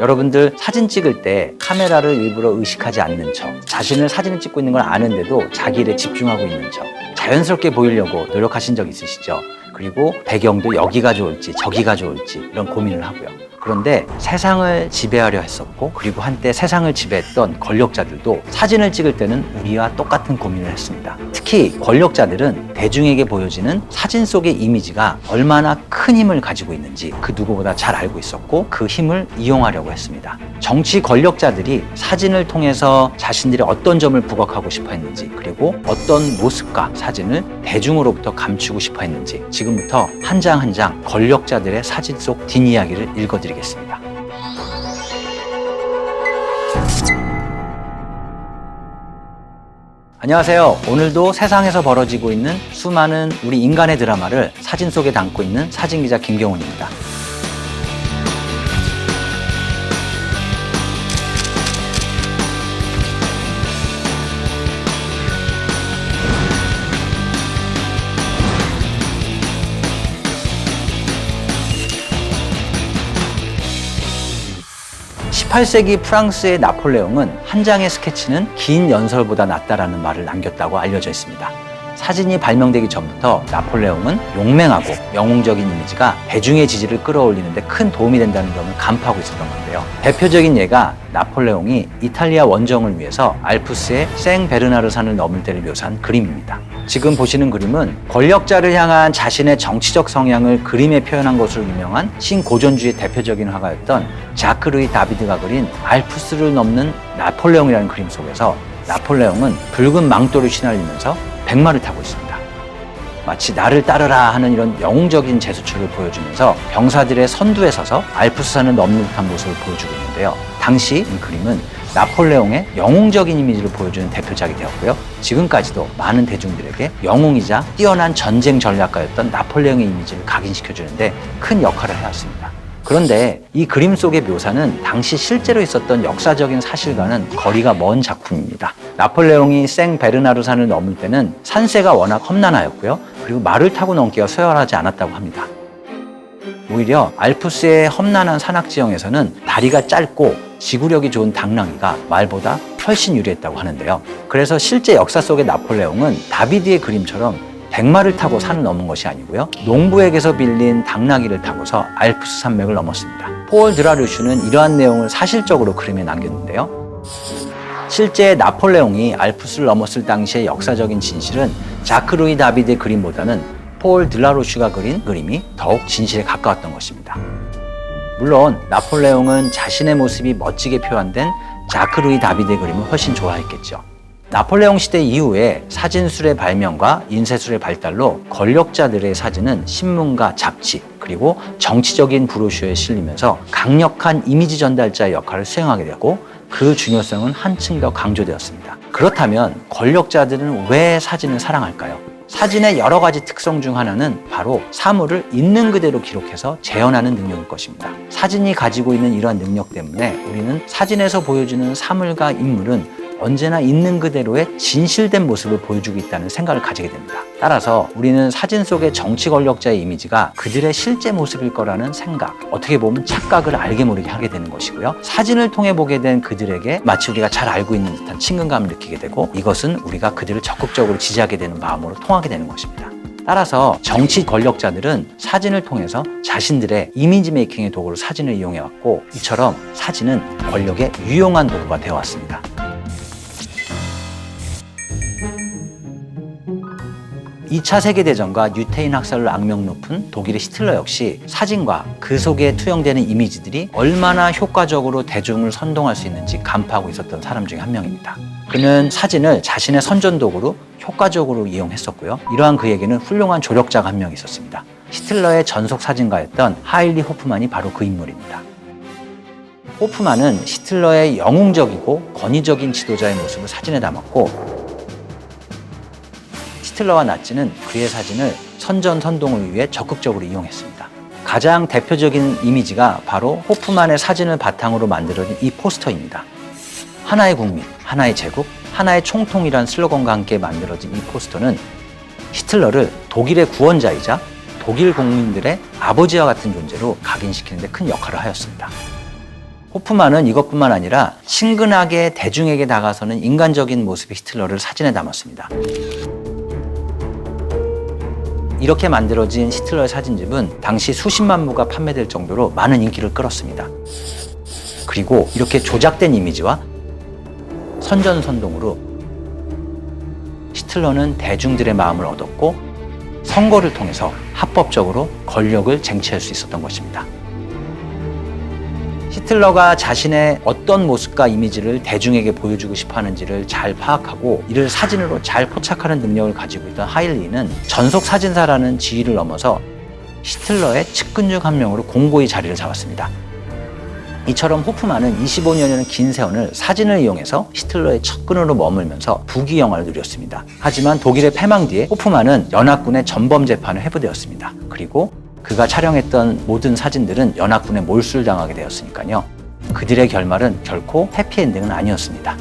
여러분들 사진 찍을 때 카메라를 일부러 의식하지 않는 척, 자신을 사진을 찍고 있는 걸 아는데도 자기 일에 집중하고 있는 척, 자연스럽게 보이려고 노력하신 적 있으시죠? 그리고 배경도 여기가 좋을지 저기가 좋을지 이런 고민을 하고요. 그런데 세상을 지배하려 했었고, 그리고 한때 세상을 지배했던 권력자들도 사진을 찍을 때는 우리와 똑같은 고민을 했습니다. 특히 권력자들은 대중에게 보여지는 사진 속의 이미지가 얼마나 큰 힘을 가지고 있는지 그 누구보다 잘 알고 있었고, 그 힘을 이용하려고 했습니다. 정치 권력자들이 사진을 통해서 자신들이 어떤 점을 부각하고 싶어 했는지, 그리고 어떤 모습과 사진을 대중으로부터 감추고 싶어 했는지, 지금부터 한 장 한 장 권력자들의 사진 속 뒷이야기를 읽어드리겠습니다. 안녕하세요. 오늘도 세상에서 벌어지고 있는 수많은 우리 인간의 드라마를 사진 속에 담고 있는 사진기자 김경훈입니다. (18세기) 프랑스의 나폴레옹은 한 장의 스케치는 긴 연설보다 낫다라는 말을 남겼다고 알려져 있습니다. 사진이 발명되기 전부터 나폴레옹은 용맹하고 영웅적인 이미지가 대중의 지지를 끌어올리는데 큰 도움이 된다는 점을 간파하고 있었던 건데요. 대표적인 예가 나폴레옹이 이탈리아 원정을 위해서 알프스의 생베르나르산을 넘을 때를 묘사한 그림입니다. 지금 보시는 그림은 권력자를 향한 자신의 정치적 성향을 그림에 표현한 것으로 유명한 신고전주의 대표적인 화가였던 자크 루이 다비드가 그린 알프스를 넘는 나폴레옹이라는 그림 속에서 나폴레옹은 붉은 망토를 휘날리면서 백마를 타고 있습니다. 마치 나를 따르라 하는 이런 영웅적인 제스처를 보여주면서 병사들의 선두에 서서 알프스산을 넘는 듯한 모습을 보여주고 있는데요. 당시 이 그림은 나폴레옹의 영웅적인 이미지를 보여주는 대표작이 되었고요. 지금까지도 많은 대중들에게 영웅이자 뛰어난 전쟁 전략가였던 나폴레옹의 이미지를 각인시켜주는데 큰 역할을 해왔습니다. 그런데 이 그림 속의 묘사는 당시 실제로 있었던 역사적인 사실과는 거리가 먼 작품입니다. 나폴레옹이 생베르나르산을 넘을 때는 산세가 워낙 험난하였고요. 그리고 말을 타고 넘기가 수월하지 않았다고 합니다. 오히려 알프스의 험난한 산악 지형에서는 다리가 짧고 지구력이 좋은 당나귀가 말보다 훨씬 유리했다고 하는데요. 그래서 실제 역사 속의 나폴레옹은 다비드의 그림처럼 백마를 타고 산을 넘은 것이 아니고요. 농부에게서 빌린 당나귀를 타고서 알프스 산맥을 넘었습니다. 폴 드라루슈는 이러한 내용을 사실적으로 그림에 남겼는데요. 실제 나폴레옹이 알프스를 넘었을 당시의 역사적인 진실은 자크 루이 다비드의 그림보다는 폴 드라루슈가 그린 그림이 더욱 진실에 가까웠던 것입니다. 물론 나폴레옹은 자신의 모습이 멋지게 표현된 자크 루이 다비드의 그림을 훨씬 좋아했겠죠. 나폴레옹 시대 이후에 사진술의 발명과 인쇄술의 발달로 권력자들의 사진은 신문과 잡지, 그리고 정치적인 브로셔에 실리면서 강력한 이미지 전달자의 역할을 수행하게 되고, 그 중요성은 한층 더 강조되었습니다. 그렇다면 권력자들은 왜 사진을 사랑할까요? 사진의 여러 가지 특성 중 하나는 바로 사물을 있는 그대로 기록해서 재현하는 능력일 것입니다. 사진이 가지고 있는 이러한 능력 때문에 우리는 사진에서 보여주는 사물과 인물은 언제나 있는 그대로의 진실된 모습을 보여주고 있다는 생각을 가지게 됩니다. 따라서 우리는 사진 속의 정치 권력자의 이미지가 그들의 실제 모습일 거라는 생각, 어떻게 보면 착각을 알게 모르게 하게 되는 것이고요. 사진을 통해 보게 된 그들에게 마치 우리가 잘 알고 있는 듯한 친근감을 느끼게 되고, 이것은 우리가 그들을 적극적으로 지지하게 되는 마음으로 통하게 되는 것입니다. 따라서 정치 권력자들은 사진을 통해서 자신들의 이미지 메이킹의 도구로 사진을 이용해왔고, 이처럼 사진은 권력의 유용한 도구가 되어왔습니다. 2차 세계대전과 유태인 학살로 악명 높은 독일의 히틀러 역시 사진과 그 속에 투영되는 이미지들이 얼마나 효과적으로 대중을 선동할 수 있는지 간파하고 있었던 사람 중에 한 명입니다. 그는 사진을 자신의 선전도구로 효과적으로 이용했었고요. 이러한 그에게는 훌륭한 조력자가 한 명 있었습니다. 히틀러의 전속 사진가였던 하일리 호프만이 바로 그 인물입니다. 호프만은 히틀러의 영웅적이고 권위적인 지도자의 모습을 사진에 담았고, 히틀러와 나치는 그의 사진을 선전선동을 위해 적극적으로 이용했습니다. 가장 대표적인 이미지가 바로 호프만의 사진을 바탕으로 만들어진 이 포스터입니다. 하나의 국민, 하나의 제국, 하나의 총통이란 슬로건과 함께 만들어진 이 포스터는 히틀러를 독일의 구원자이자 독일 국민들의 아버지와 같은 존재로 각인시키는 데 큰 역할을 하였습니다. 호프만은 이것뿐만 아니라 친근하게 대중에게 다가서는 인간적인 모습의 히틀러를 사진에 담았습니다. 이렇게 만들어진 히틀러의 사진집은 당시 수십만 부가 판매될 정도로 많은 인기를 끌었습니다. 그리고 이렇게 조작된 이미지와 선전선동으로 히틀러는 대중들의 마음을 얻었고 선거를 통해서 합법적으로 권력을 쟁취할 수 있었던 것입니다. 히틀러가 자신의 어떤 모습과 이미지를 대중에게 보여주고 싶어 하는지를 잘 파악하고 이를 사진으로 잘 포착하는 능력을 가지고 있던 하일리는 전속 사진사라는 지위를 넘어서 히틀러의 측근 중 한 명으로 공고히 자리를 잡았습니다. 이처럼 호프만은 25년이라는 긴 세월을 사진을 이용해서 히틀러의 측근으로 머물면서 부귀영화를 누렸습니다. 하지만 독일의 패망 뒤에 호프만은 연합군의 전범 재판에 회부되었습니다. 그리고 그가 촬영했던 모든 사진들은 연합군에 몰수당하게 되었으니까요. 그들의 결말은 결코 해피엔딩은 아니었습니다.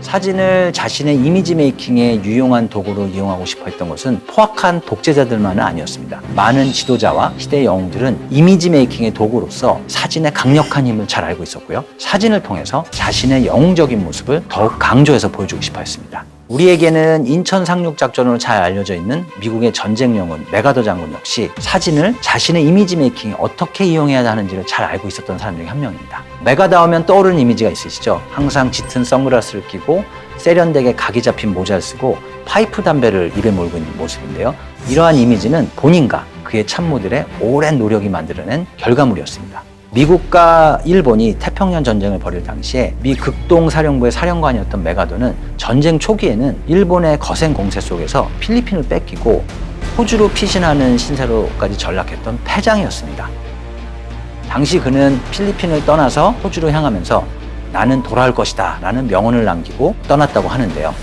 사진을 자신의 이미지 메이킹에 유용한 도구로 이용하고 싶어 했던 것은 포악한 독재자들만은 아니었습니다. 많은 지도자와 시대의 영웅들은 이미지 메이킹의 도구로서 사진의 강력한 힘을 잘 알고 있었고요. 사진을 통해서 자신의 영웅적인 모습을 더욱 강조해서 보여주고 싶어 했습니다. 우리에게는 인천 상륙작전으로 잘 알려져 있는 미국의 전쟁 영웅 메가더 장군 역시 사진을 자신의 이미지 메이킹에 어떻게 이용해야 하는지를 잘 알고 있었던 사람 중에 한 명입니다. 메가더 하면 떠오르는 이미지가 있으시죠? 항상 짙은 선글라스를 끼고 세련되게 각이 잡힌 모자를 쓰고 파이프 담배를 입에 몰고 있는 모습인데요. 이러한 이미지는 본인과 그의 참모들의 오랜 노력이 만들어낸 결과물이었습니다. 미국과 일본이 태평양 전쟁을 벌일 당시에 미 극동사령부의 사령관이었던 메가더는 전쟁 초기에는 일본의 거센 공세 속에서 필리핀을 뺏기고 호주로 피신하는 신세로까지 전락했던 패장이었습니다. 당시 그는 필리핀을 떠나서 호주로 향하면서 나는 돌아올 것이다 라는 명언을 남기고 떠났다고 하는데요.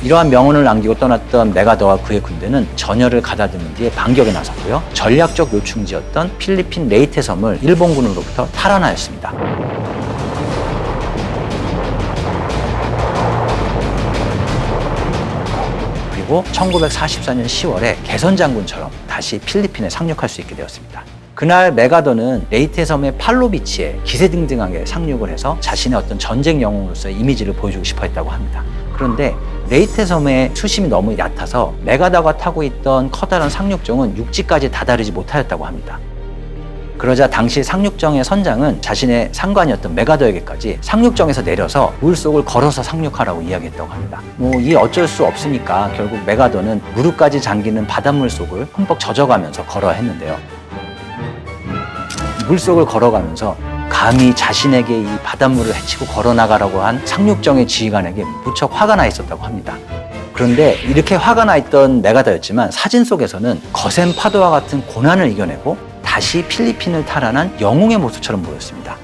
이러한 명언을 남기고 떠났던 메가더와 그의 군대는 전열을 가다듬은 뒤에 반격에 나섰고요. 전략적 요충지였던 필리핀 레이테 섬을 일본군으로부터 탈환하였습니다. 그리고 1944년 10월에 개선 장군처럼 다시 필리핀에 상륙할 수 있게 되었습니다. 그날 메가더는 레이테 섬의 팔로비치에 기세등등하게 상륙을 해서 자신의 어떤 전쟁 영웅으로서의 이미지를 보여주고 싶어 했다고 합니다. 그런데 레이테 섬의 수심이 너무 얕아서 메가더가 타고 있던 커다란 상륙정은 육지까지 다다르지 못하였다고 합니다. 그러자 당시 상륙정의 선장은 자신의 상관이었던 메가더에게까지 상륙정에서 내려서 물속을 걸어서 상륙하라고 이야기했다고 합니다. 이 어쩔 수 없으니까 결국 메가더는 무릎까지 잠기는 바닷물 속을 흠뻑 젖어가면서 걸어야 했는데요. 물속을 걸어가면서 감히 자신에게 이 바닷물을 헤치고 걸어나가라고 한 상륙정의 지휘관에게 무척 화가 나 있었다고 합니다. 그런데 이렇게 화가 나 있던 메가더였지만 사진 속에서는 거센 파도와 같은 고난을 이겨내고 다시 필리핀을 탈환한 영웅의 모습처럼 보였습니다.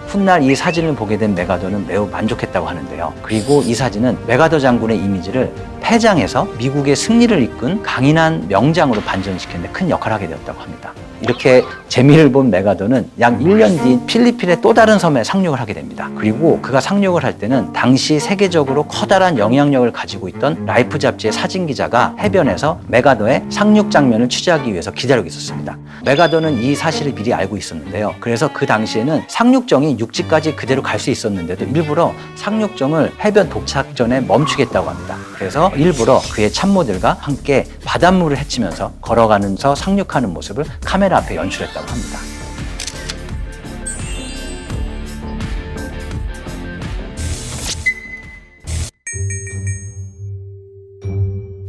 훗날 이 사진을 보게 된 메가더는 매우 만족했다고 하는데요. 그리고 이 사진은 메가더 장군의 이미지를 패장에서 미국의 승리를 이끈 강인한 명장으로 반전시키는 데 큰 역할을 하게 되었다고 합니다. 이렇게 재미를 본 메가더는 약 1년 뒤 필리핀의 또 다른 섬에 상륙을 하게 됩니다. 그리고 그가 상륙을 할 때는 당시 세계적으로 커다란 영향력을 가지고 있던 라이프 잡지의 사진 기자가 해변에서 메가더의 상륙 장면을 취재하기 위해서 기다리고 있었습니다. 메가더는 이 사실을 미리 알고 있었는데요. 그래서 그 당시에는 상륙정이 육지까지 그대로 갈 수 있었는데도 일부러 상륙정을 해변 도착 전에 멈추겠다고 합니다. 그래서 일부러 그의 참모들과 함께 바닷물을 헤치면서 걸어가면서 상륙하는 모습을 카메라 앞에 연출했다고 합니다.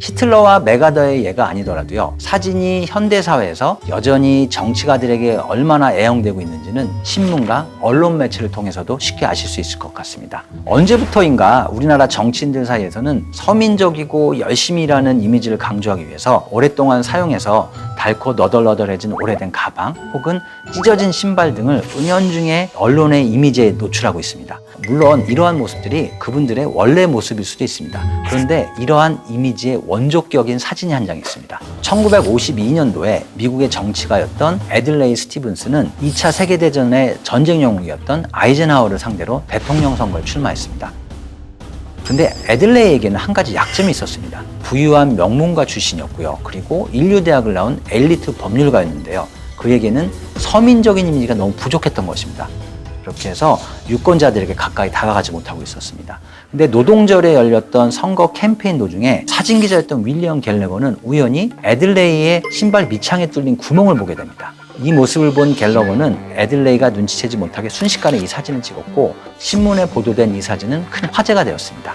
히틀러와 메가더의 예가 아니더라도요, 사진이 현대사회에서 여전히 정치가들에게 얼마나 애용되고 있는지는 신문과 언론 매체를 통해서도 쉽게 아실 수 있을 것 같습니다. 언제부터인가 우리나라 정치인들 사이에서는 서민적이고 열심히 일하는 이미지를 강조하기 위해서 오랫동안 사용해서 닳고 너덜너덜해진 오래된 가방 혹은 찢어진 신발 등을 은연중에 언론의 이미지에 노출하고 있습니다. 물론 이러한 모습들이 그분들의 원래 모습일 수도 있습니다. 그런데 이러한 이미지의 원조격인 사진이 한 장 있습니다. 1952년도에 미국의 정치가였던 애들레이 스티븐스는 2차 세계대전의 전쟁 영웅이었던 아이젠하워를 상대로 대통령 선거에 출마했습니다. 근데 애들레이에게는 한 가지 약점이 있었습니다. 부유한 명문가 출신이었고요. 그리고 인류대학을 나온 엘리트 법률가였는데요. 그에게는 서민적인 이미지가 너무 부족했던 것입니다. 그렇게 해서 유권자들에게 가까이 다가가지 못하고 있었습니다. 근데 노동절에 열렸던 선거 캠페인 도중에 사진기자였던 윌리엄 갤러거는 우연히 애들레이의 신발 밑창에 뚫린 구멍을 보게 됩니다. 이 모습을 본 갤러거는 애들레이가 눈치채지 못하게 순식간에 이 사진을 찍었고 신문에 보도된 이 사진은 큰 화제가 되었습니다.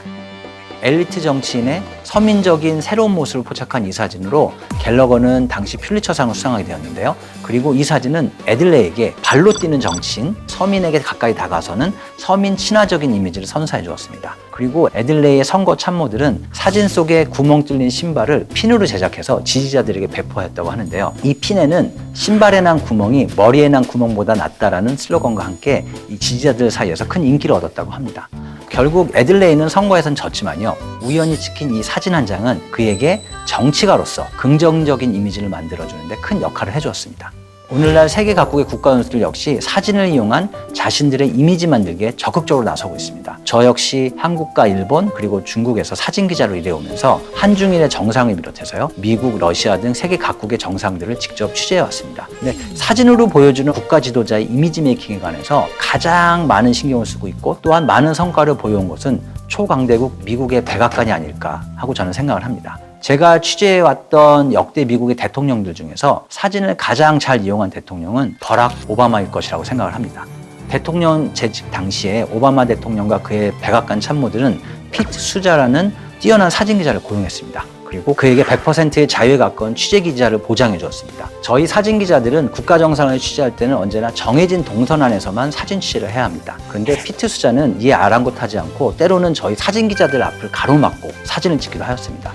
엘리트 정치인의 서민적인 새로운 모습을 포착한 이 사진으로 갤러거는 당시 퓰리처상을 수상하게 되었는데요. 그리고 이 사진은 애들레이에게 발로 뛰는 정치인, 서민에게 가까이 다가서는 서민 친화적인 이미지를 선사해 주었습니다. 그리고 애들레이의 선거 참모들은 사진 속에 구멍 뚫린 신발을 핀으로 제작해서 지지자들에게 배포했다고 하는데요. 이 핀에는 신발에 난 구멍이 머리에 난 구멍보다 낫다라는 슬로건과 함께 이 지지자들 사이에서 큰 인기를 얻었다고 합니다. 결국 애들레이는 선거에선 졌지만요. 우연히 찍힌 이 사진 한 장은 그에게 정치가로서 긍정적인 이미지를 만들어주는데 큰 역할을 해주었습니다. 오늘날 세계 각국의 국가 원수들 역시 사진을 이용한 자신들의 이미지 만들기에 적극적으로 나서고 있습니다. 저 역시 한국과 일본 그리고 중국에서 사진 기자로 일해오면서 한중일의 정상을 비롯해서요, 미국, 러시아 등 세계 각국의 정상들을 직접 취재해왔습니다. 근데 사진으로 보여주는 국가 지도자의 이미지 메이킹에 관해서 가장 많은 신경을 쓰고 있고 또한 많은 성과를 보여온 것은 초강대국 미국의 백악관이 아닐까 하고 저는 생각을 합니다. 제가 취재해왔던 역대 미국의 대통령들 중에서 사진을 가장 잘 이용한 대통령은 버락 오바마일 것이라고 생각을 합니다. 대통령 재직 당시에 오바마 대통령과 그의 백악관 참모들은 피트 수자라는 뛰어난 사진 기자를 고용했습니다. 그리고 그에게 100%의 자유에 가까운 취재 기자를 보장해 주었습니다. 저희 사진 기자들은 국가 정상을 취재할 때는 언제나 정해진 동선 안에서만 사진 취재를 해야 합니다. 그런데 피트 수자는 이에 아랑곳하지 않고 때로는 저희 사진 기자들 앞을 가로막고 사진을 찍기도 하였습니다.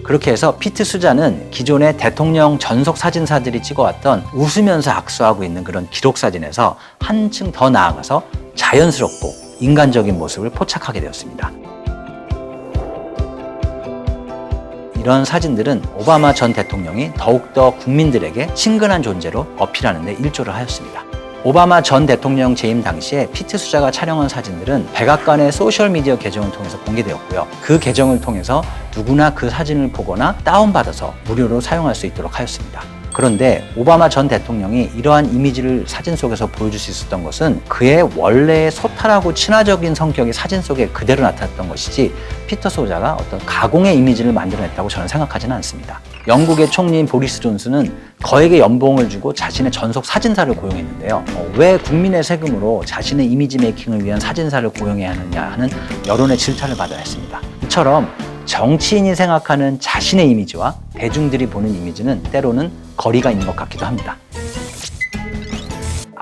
그렇게 해서 피트 수자는 기존의 대통령 전속 사진사들이 찍어왔던 웃으면서 악수하고 있는 그런 기록 사진에서 한층 더 나아가서 자연스럽고 인간적인 모습을 포착하게 되었습니다. 이런 사진들은 오바마 전 대통령이 더욱더 국민들에게 친근한 존재로 어필하는 데 일조를 하였습니다. 오바마 전 대통령 재임 당시에 피트 수자가 촬영한 사진들은 백악관의 소셜미디어 계정을 통해서 공개되었고요. 그 계정을 통해서 누구나 그 사진을 보거나 다운받아서 무료로 사용할 수 있도록 하였습니다. 그런데 오바마 전 대통령이 이러한 이미지를 사진 속에서 보여줄 수 있었던 것은 그의 원래의 소탈하고 친화적인 성격이 사진 속에 그대로 나타났던 것이지 피터 수자가 어떤 가공의 이미지를 만들어냈다고 저는 생각하지는 않습니다. 영국의 총리인 보리스 존슨은 거액의 연봉을 주고 자신의 전속 사진사를 고용했는데요. 왜 국민의 세금으로 자신의 이미지 메이킹을 위한 사진사를 고용해야 하느냐 하는 여론의 질타를 받아야 했습니다. 이처럼 정치인이 생각하는 자신의 이미지와 대중들이 보는 이미지는 때로는 거리가 있는 것 같기도 합니다.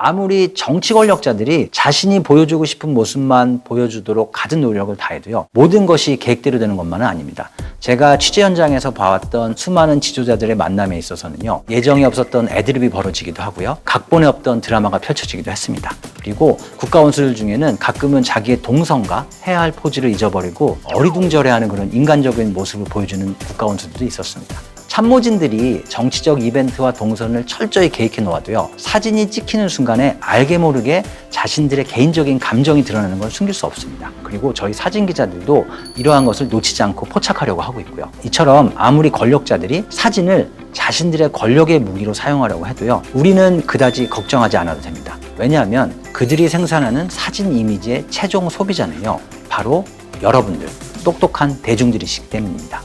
아무리 정치 권력자들이 자신이 보여주고 싶은 모습만 보여주도록 갖은 노력을 다해도요, 모든 것이 계획대로 되는 것만은 아닙니다. 제가 취재 현장에서 봐왔던 수많은 지도자들의 만남에 있어서는요, 예정이 없었던 애드립이 벌어지기도 하고요, 각본에 없던 드라마가 펼쳐지기도 했습니다. 그리고 국가 원수들 중에는 가끔은 자기의 동선과 해야 할 포즈를 잊어버리고 어리둥절해하는 그런 인간적인 모습을 보여주는 국가 원수들도 있었습니다. 참모진들이 정치적 이벤트와 동선을 철저히 계획해 놓아도요, 사진이 찍히는 순간에 알게 모르게 자신들의 개인적인 감정이 드러나는 걸 숨길 수 없습니다. 그리고 저희 사진 기자들도 이러한 것을 놓치지 않고 포착하려고 하고 있고요. 이처럼 아무리 권력자들이 사진을 자신들의 권력의 무기로 사용하려고 해도요, 우리는 그다지 걱정하지 않아도 됩니다. 왜냐하면 그들이 생산하는 사진 이미지의 최종 소비자는요, 바로 여러분들, 똑똑한 대중들이시기 때문입니다.